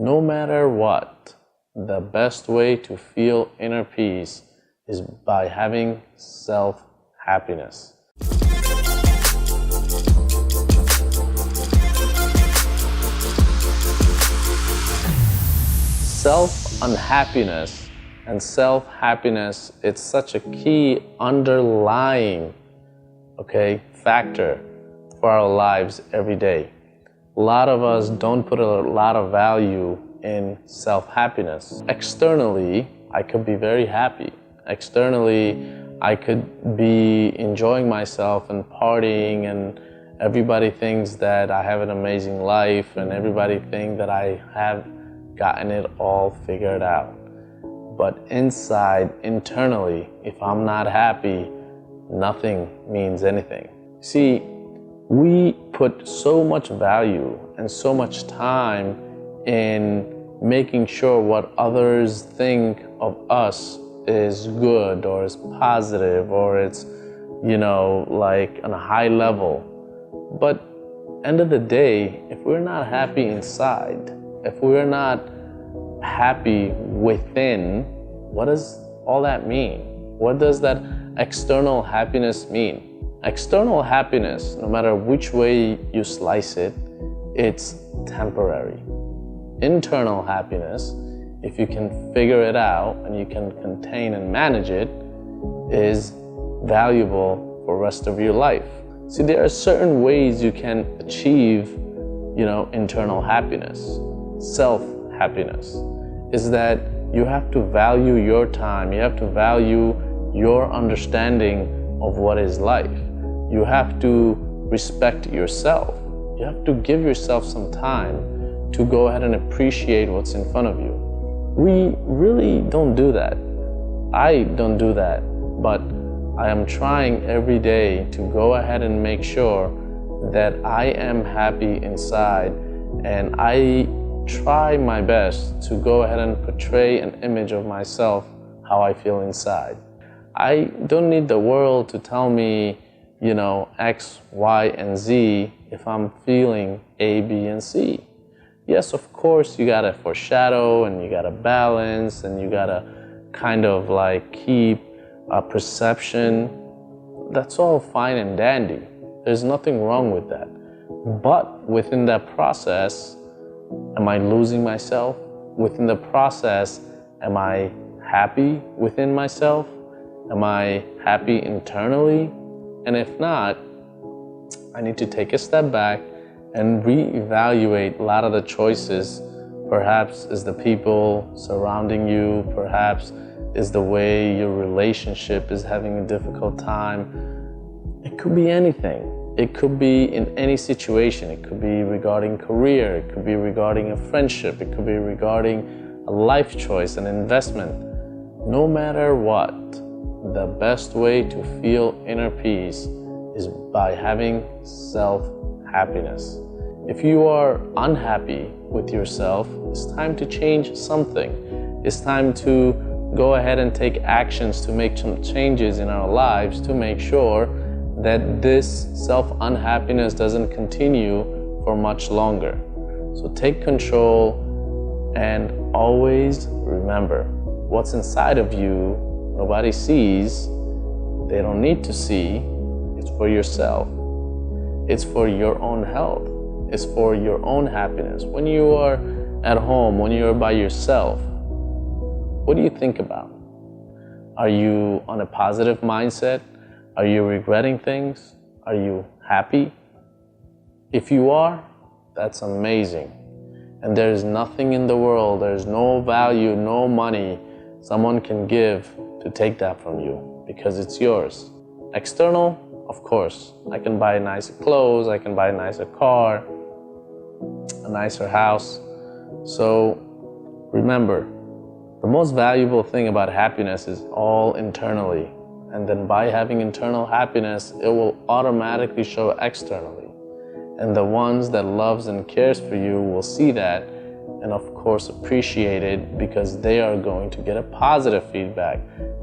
No matter what, the best way to feel inner peace is by having self-happiness. Self-unhappiness and self-happiness, it's such a key underlying factor for our lives every day. A lot of us don't put a lot of value in self-happiness. Externally, I could be very happy. Externally, I could be enjoying myself and partying, and everybody thinks that I have an amazing life, and everybody thinks that I have gotten it all figured out. But internally, if I'm not happy, nothing means anything. See, we put so much value and so much time in making sure what others think of us is good or is positive or it's, like on a high level. But end of the day, if we're not happy inside, if we're not happy within, what does all that mean? What does that external happiness mean? External happiness, no matter which way you slice it, it's temporary. Internal happiness, if you can figure it out and you can contain and manage it, is valuable for the rest of your life. See, there are certain ways you can achieve, internal happiness. Self-happiness is that you have to value your time, you have to value your understanding of what is life. You have to respect yourself. You have to give yourself some time to go ahead and appreciate what's in front of you. We really don't do that. I don't do that, but I am trying every day to go ahead and make sure that I am happy inside, and I try my best to go ahead and portray an image of myself how I feel inside. I don't need the world to tell me, X, Y, and Z if I'm feeling A, B, and C. Yes, of course, you gotta foreshadow and you gotta balance and you gotta kind of like keep a perception. That's all fine and dandy. There's nothing wrong with that. But within that process, am I losing myself? Within the process, am I happy within myself? Am I happy internally? And if not, I need to take a step back and reevaluate a lot of the choices. Perhaps is the people surrounding you, perhaps is the way your relationship is having a difficult time. It could be anything. It could be in any situation. It could be regarding career, it could be regarding a friendship, it could be regarding a life choice, an investment. No matter what, the best way to feel inner peace is by having self-happiness. If you are unhappy with yourself, it's time to change something. It's time to go ahead and take actions to make some changes in our lives to make sure that this self-unhappiness doesn't continue for much longer. So take control and always remember, what's inside of you nobody sees, they don't need to see. It's for yourself. It's for your own health. It's for your own happiness. When you are at home, when you're by yourself, what do you think about? Are you on a positive mindset? Are you regretting things? Are you happy? If you are, that's amazing. And there's nothing in the world, there's no value, no money someone can give to take that from you, because it's yours. External, of course, I can buy nicer clothes, I can buy a nicer car, a nicer house. So remember, the most valuable thing about happiness is all internally. And then by having internal happiness, it will automatically show externally. And the ones that loves and cares for you will see that and of course appreciate it, because they are going to get a positive feedback.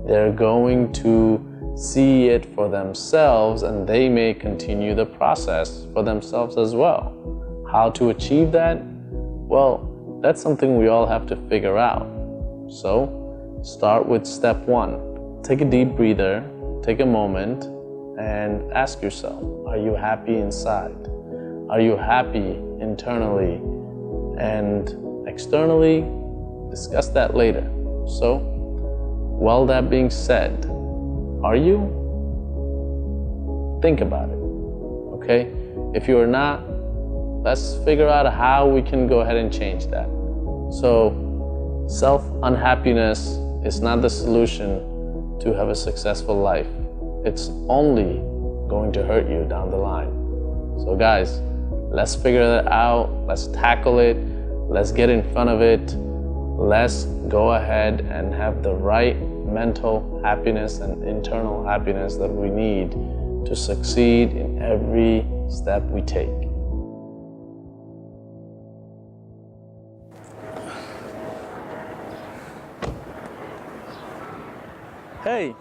They're going to see it for themselves, and they may continue the process for themselves as well. How to achieve that? Well, That's something we all have to figure out. So start with step one. Take a deep breather, take a moment, and ask yourself, are you happy inside? Are you happy internally? And externally, discuss that later. So, while that being said, are you? Think about it, okay? If you are not, let's figure out how we can go ahead and change that. So, self-unhappiness is not the solution to have a successful life. It's only going to hurt you down the line. So guys, let's figure that out. Let's tackle it. Let's get in front of it. Let's go ahead and have the right mental happiness and internal happiness that we need to succeed in every step we take. Hey,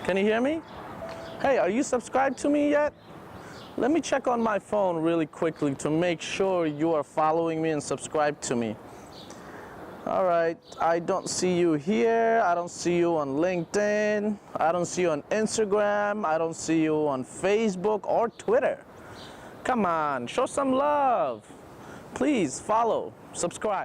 can you hear me? Hey, are you subscribed to me yet? Let me check on my phone really quickly to make sure you are following me and subscribed to me. All right, I don't see you here. I don't see you on LinkedIn. I don't see you on Instagram. I don't see you on Facebook or Twitter. Come on, show some love. Please follow, subscribe.